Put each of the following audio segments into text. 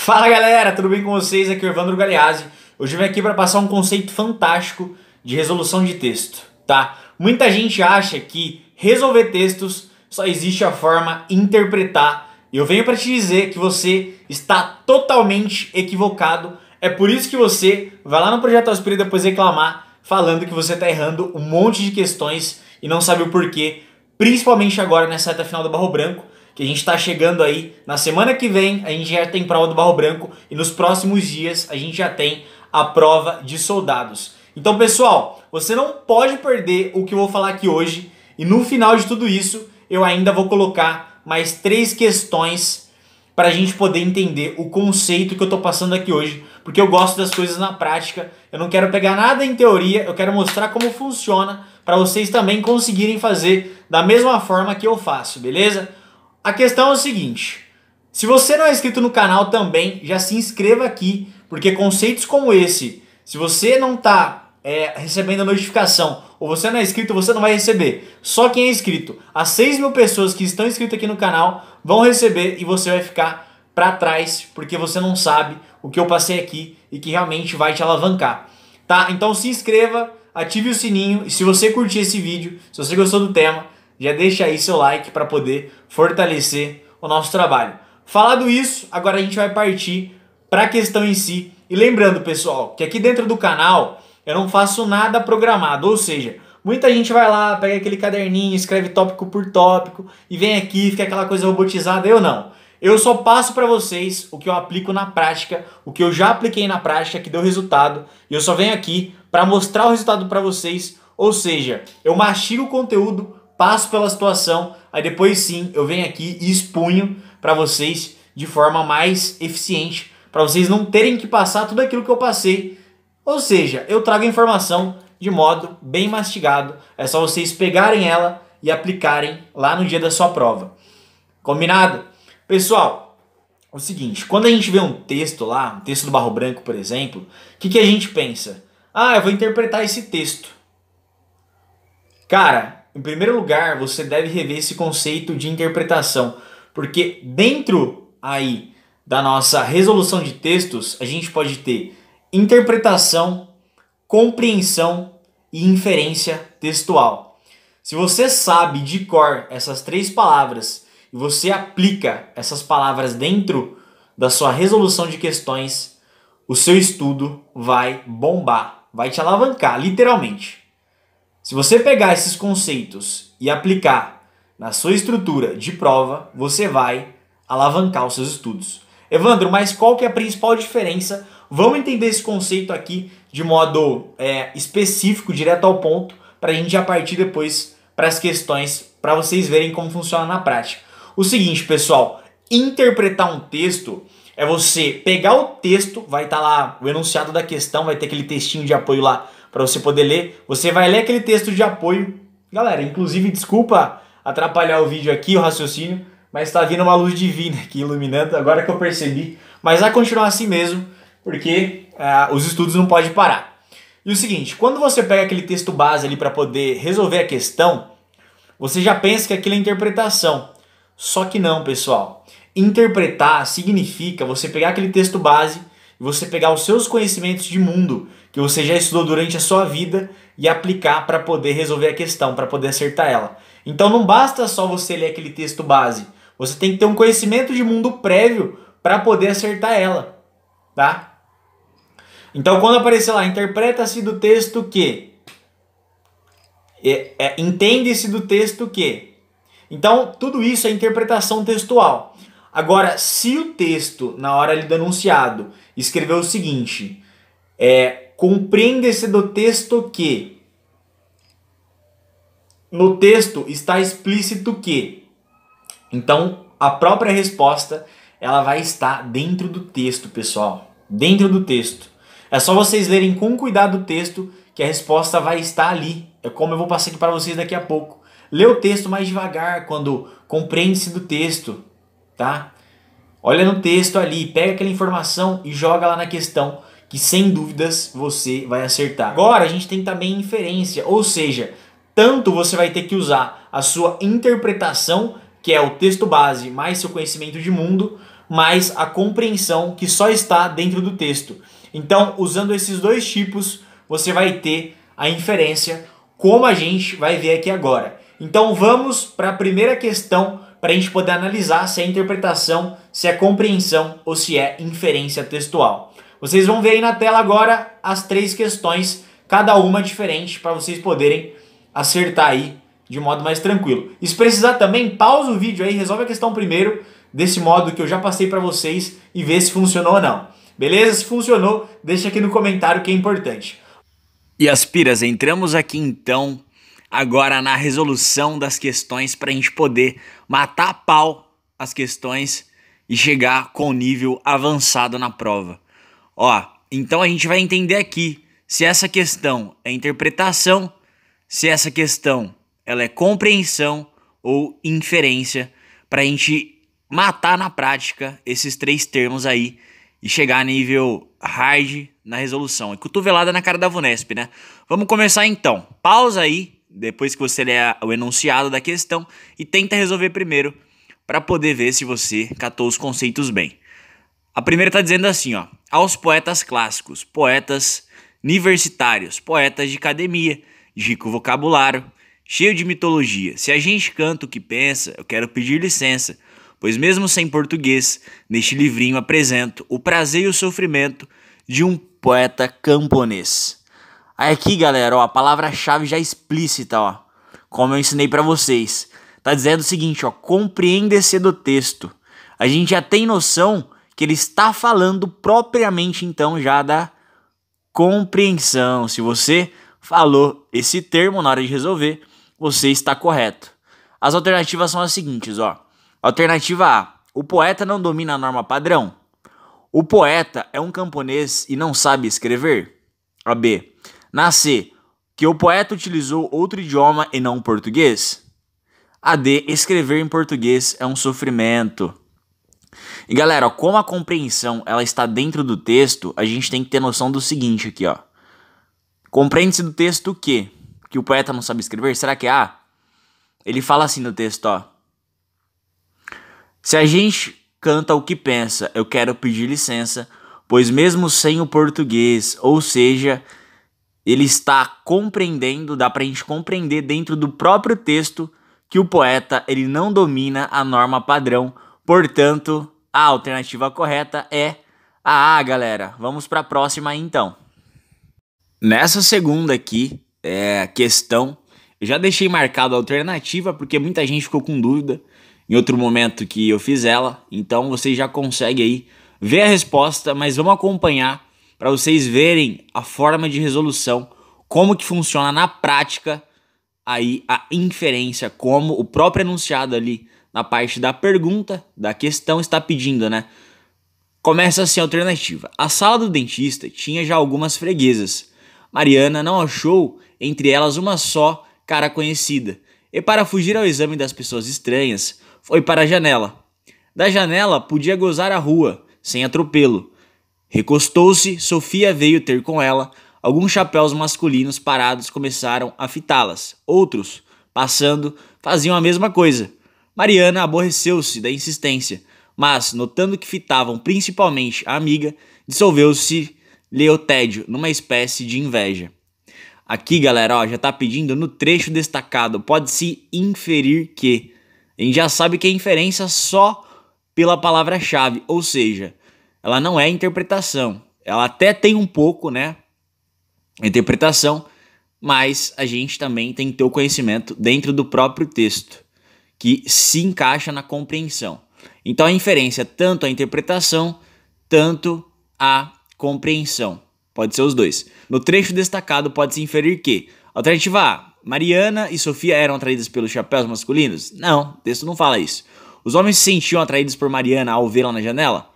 Fala galera, tudo bem com vocês? Aqui é o Evandro Galeazzi. Hoje eu vim aqui para passar um conceito fantástico de resolução de texto, tá? Muita gente acha que resolver textos só existe a forma interpretar. E eu venho para te dizer que você está totalmente equivocado. É por isso que você vai lá no Projeto Aspire e depois reclamar, falando que você está errando um monte de questões e não sabe o porquê, principalmente agora nessa reta final do Barro Branco, que a gente está chegando aí, na semana que vem a gente já tem prova do Barro Branco e nos próximos dias a gente já tem a prova de soldados. Então pessoal, você não pode perder o que eu vou falar aqui hoje e no final de tudo isso eu ainda vou colocar mais 3 questões para a gente poder entender o conceito que eu estou passando aqui hoje, porque eu gosto das coisas na prática, eu não quero pegar nada em teoria, eu quero mostrar como funciona para vocês também conseguirem fazer da mesma forma que eu faço, beleza? A questão é o seguinte, se você não é inscrito no canal também, já se inscreva aqui, porque conceitos como esse, se você não está recebendo a notificação, ou você não é inscrito, você não vai receber. Só quem é inscrito, as 6 mil pessoas que estão inscritas aqui no canal vão receber e você vai ficar para trás, porque você não sabe o que eu passei aqui e que realmente vai te alavancar. Tá? Então se inscreva, ative o sininho e se você curtir esse vídeo, se você gostou do tema, já deixa aí seu like para poder fortalecer o nosso trabalho. Falado isso, agora a gente vai partir para a questão em si. E lembrando, pessoal, que aqui dentro do canal eu não faço nada programado. Ou seja, muita gente vai lá, pega aquele caderninho, escreve tópico por tópico e vem aqui, fica aquela coisa robotizada. Eu não. Eu só passo para vocês o que eu aplico na prática, o que eu já apliquei na prática, que deu resultado. E eu só venho aqui para mostrar o resultado para vocês. Ou seja, eu mastigo o conteúdo, passo pela situação, aí depois sim eu venho aqui e expunho para vocês de forma mais eficiente, para vocês não terem que passar tudo aquilo que eu passei. Ou seja, eu trago a informação de modo bem mastigado, é só vocês pegarem ela e aplicarem lá no dia da sua prova. Combinado? Pessoal, é o seguinte, quando a gente vê um texto lá, um texto do Barro Branco, por exemplo, o que a gente pensa? Ah, eu vou interpretar esse texto. Cara, em primeiro lugar, você deve rever esse conceito de interpretação, porque dentro aí da nossa resolução de textos, a gente pode ter interpretação, compreensão e inferência textual. Se você sabe de cor essas 3 palavras e você aplica essas palavras dentro da sua resolução de questões, o seu estudo vai bombar, vai te alavancar, literalmente. Se você pegar esses conceitos e aplicar na sua estrutura de prova, você vai alavancar os seus estudos. Evandro, mas qual que é a principal diferença? Vamos entender esse conceito aqui de modo específico, direto ao ponto, para a gente já partir depois para as questões, para vocês verem como funciona na prática. O seguinte, pessoal, interpretar um texto é você pegar o texto, vai estar lá o enunciado da questão, vai ter aquele textinho de apoio lá para você poder ler. Você vai ler aquele texto de apoio. Galera, inclusive, desculpa atrapalhar o vídeo aqui, o raciocínio, mas está vindo uma luz divina aqui iluminando, agora que eu percebi. Mas vai continuar assim mesmo, porque os estudos não podem parar. E o seguinte, quando você pega aquele texto base ali para poder resolver a questão, você já pensa que aquilo é interpretação. Só que não, pessoal. Interpretar significa você pegar aquele texto base e você pegar os seus conhecimentos de mundo que você já estudou durante a sua vida e aplicar para poder resolver a questão, para poder acertar ela. Então não basta só você ler aquele texto base, você tem que ter um conhecimento de mundo prévio para poder acertar ela, tá? Então quando aparecer lá, interpreta-se do texto que, entende-se do texto que. Então tudo isso é interpretação textual. Agora, se o texto, na hora ali do enunciado, escreveu o seguinte, compreende-se do texto que, no texto está explícito que, então a própria resposta ela vai estar dentro do texto, pessoal, dentro do texto. É só vocês lerem com cuidado o texto que a resposta vai estar ali, é como eu vou passar aqui para vocês daqui a pouco. Lê o texto mais devagar quando compreende-se do texto, tá? Olha no texto ali, pega aquela informação e joga lá na questão, que sem dúvidas você vai acertar. Agora a gente tem também inferência, ou seja, tanto você vai ter que usar a sua interpretação, que é o texto base mais seu conhecimento de mundo, mais a compreensão que só está dentro do texto. Então, usando esses dois tipos, você vai ter a inferência, como a gente vai ver aqui agora. Então, vamos para a primeira questão para a gente poder analisar se é interpretação, se é compreensão ou se é inferência textual. Vocês vão ver aí na tela agora as 3 questões, cada uma diferente, para vocês poderem acertar aí de modo mais tranquilo. E se precisar também, pausa o vídeo aí, resolve a questão primeiro, desse modo que eu já passei para vocês e vê se funcionou ou não. Beleza? Se funcionou, deixa aqui no comentário que é importante. E aspiras, entramos aqui então agora na resolução das questões para a gente poder matar a pau as questões e chegar com nível avançado na prova. Ó, então a gente vai entender aqui se essa questão é interpretação, se essa questão ela é compreensão ou inferência, para a gente matar na prática esses 3 termos aí e chegar a nível hard na resolução. É cotovelada na cara da VUNESP, né? Vamos começar então. Pausa aí, depois que você lê o enunciado da questão e tenta resolver primeiro para poder ver se você catou os conceitos bem. A primeira está dizendo assim, ó: aos poetas clássicos, poetas universitários, poetas de academia, de rico vocabulário, cheio de mitologia. Se a gente canta o que pensa, eu quero pedir licença, pois mesmo sem português, neste livrinho apresento o prazer e o sofrimento de um poeta camponês. Aí aqui, galera, ó, a palavra-chave já explícita, ó, como eu ensinei pra vocês. Tá dizendo o seguinte, ó: compreende-se do texto. A gente já tem noção que ele está falando propriamente, então, já da compreensão. Se você falou esse termo na hora de resolver, você está correto. As alternativas são as seguintes, ó. Alternativa A: o poeta não domina a norma padrão. O poeta é um camponês e não sabe escrever. A B: na C, que o poeta utilizou outro idioma e não o português. A D: escrever em português é um sofrimento. E galera, ó, como a compreensão ela está dentro do texto, a gente tem que ter noção do seguinte aqui, ó. Compreende-se do texto o quê? Que o poeta não sabe escrever? Será que é A? Ele fala assim no texto, ó: se a gente canta o que pensa, eu quero pedir licença, pois mesmo sem o português, ou seja, ele está compreendendo, dá pra gente compreender dentro do próprio texto que o poeta ele não domina a norma padrão, portanto, a alternativa correta é a A, galera. Vamos para a próxima então. Nessa segunda aqui, questão, eu já deixei marcado a alternativa porque muita gente ficou com dúvida em outro momento que eu fiz ela, então vocês já conseguem aí ver a resposta, mas vamos acompanhar para vocês verem a forma de resolução, como que funciona na prática aí a inferência, como o próprio enunciado ali na parte da pergunta, da questão está pedindo, né? Começa assim a alternativa: a sala do dentista tinha já algumas freguesas. Mariana não achou entre elas uma só cara conhecida, e para fugir ao exame das pessoas estranhas, foi para a janela. Da janela podia gozar a rua, sem atropelo. Recostou-se, Sofia veio ter com ela. Alguns chapéus masculinos parados começaram a fitá-las. Outros, passando, faziam a mesma coisa. Mariana aborreceu-se da insistência, mas, notando que fitavam principalmente a amiga, dissolveu-se-lhe o tédio numa espécie de inveja. Aqui, galera, ó, já tá pedindo no trecho destacado, pode-se inferir que. A gente já sabe que é inferência só pela palavra-chave, ou seja, ela não é interpretação. Ela até tem um pouco, né, interpretação, mas a gente também tem que ter o conhecimento dentro do próprio texto, que se encaixa na compreensão. Então a inferência é tanto a interpretação, tanto a compreensão. Pode ser os dois. No trecho destacado pode-se inferir que: alternativa A: Mariana e Sofia eram atraídas pelos chapéus masculinos? Não, o texto não fala isso. Os homens se sentiam atraídos por Mariana ao vê-la na janela?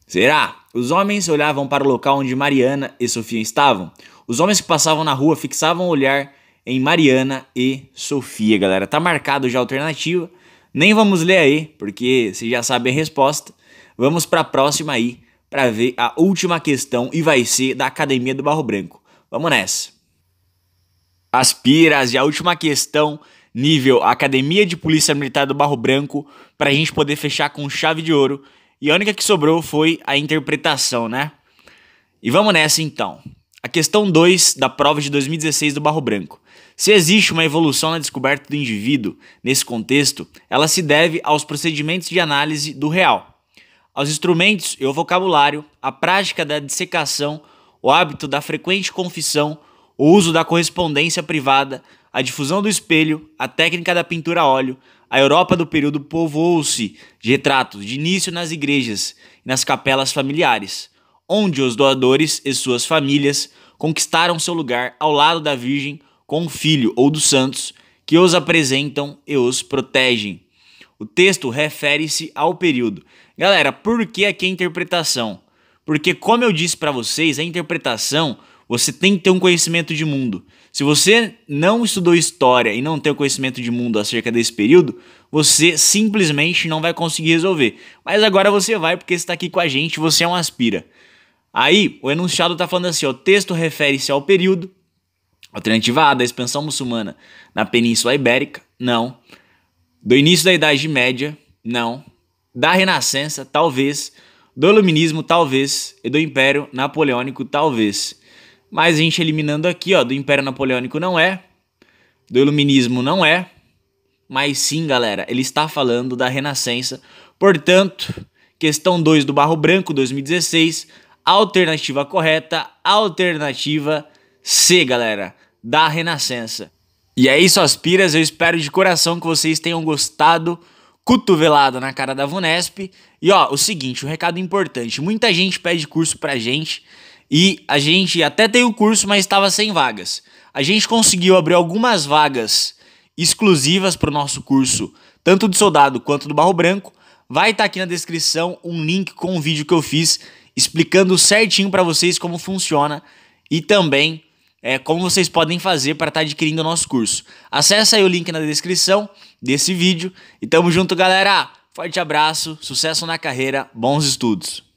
Será? Os homens olhavam para o local onde Mariana e Sofia estavam? Os homens que passavam na rua fixavam o olhar em Mariana e Sofia, galera. Tá marcado já a alternativa. Nem vamos ler aí, porque vocês já sabem a resposta. Vamos para a próxima aí, para ver a última questão, e vai ser da Academia do Barro Branco. Vamos nessa. Aspiras, e a última questão nível Academia de Polícia Militar do Barro Branco, pra gente poder fechar com chave de ouro. E a única que sobrou foi a interpretação, né? E vamos nessa então. A questão 2 da prova de 2016 do Barro Branco. Se existe uma evolução na descoberta do indivíduo nesse contexto, ela se deve aos procedimentos de análise do real, aos instrumentos e ao vocabulário, à prática da dissecação, o hábito da frequente confissão, o uso da correspondência privada, a difusão do espelho, a técnica da pintura a óleo. A Europa do período povoou-se de retratos de início nas igrejas e nas capelas familiares, onde os doadores e suas famílias conquistaram seu lugar ao lado da Virgem com o Filho ou dos santos que os apresentam e os protegem. O texto refere-se ao período. Galera, por que aqui a interpretação? Porque, como eu disse para vocês, a interpretação, você tem que ter um conhecimento de mundo. Se você não estudou história e não tem o conhecimento de mundo acerca desse período, você simplesmente não vai conseguir resolver. Mas agora você vai, porque você está aqui com a gente, você é um aspira. Aí, o enunciado está falando assim, ó, o texto refere-se ao período. Alternativa A, da expansão muçulmana na Península Ibérica, não. Do início da Idade Média, não. Da Renascença, talvez. Do Iluminismo, talvez. E do Império Napoleônico, talvez. Mas a gente eliminando aqui, ó, do Império Napoleônico não é. Do Iluminismo não é. Mas sim, galera, ele está falando da Renascença. Portanto, questão 2 do Barro Branco, 2016. Alternativa correta, alternativa C, galera, da Renascença. E é isso, aspiras, eu espero de coração que vocês tenham gostado. Cotovelada na cara da VUNESP. E ó, o seguinte, um recado importante, muita gente pede curso pra gente e a gente até tem o curso, mas estava sem vagas. A gente conseguiu abrir algumas vagas exclusivas pro nosso curso, tanto do soldado quanto do Barro Branco. Vai estar aqui na descrição um link com um vídeo que eu fiz explicando certinho pra vocês como funciona e também como vocês podem fazer para estar adquirindo o nosso curso. Acesse aí o link na descrição desse vídeo e tamo junto, galera. Forte abraço, sucesso na carreira, bons estudos.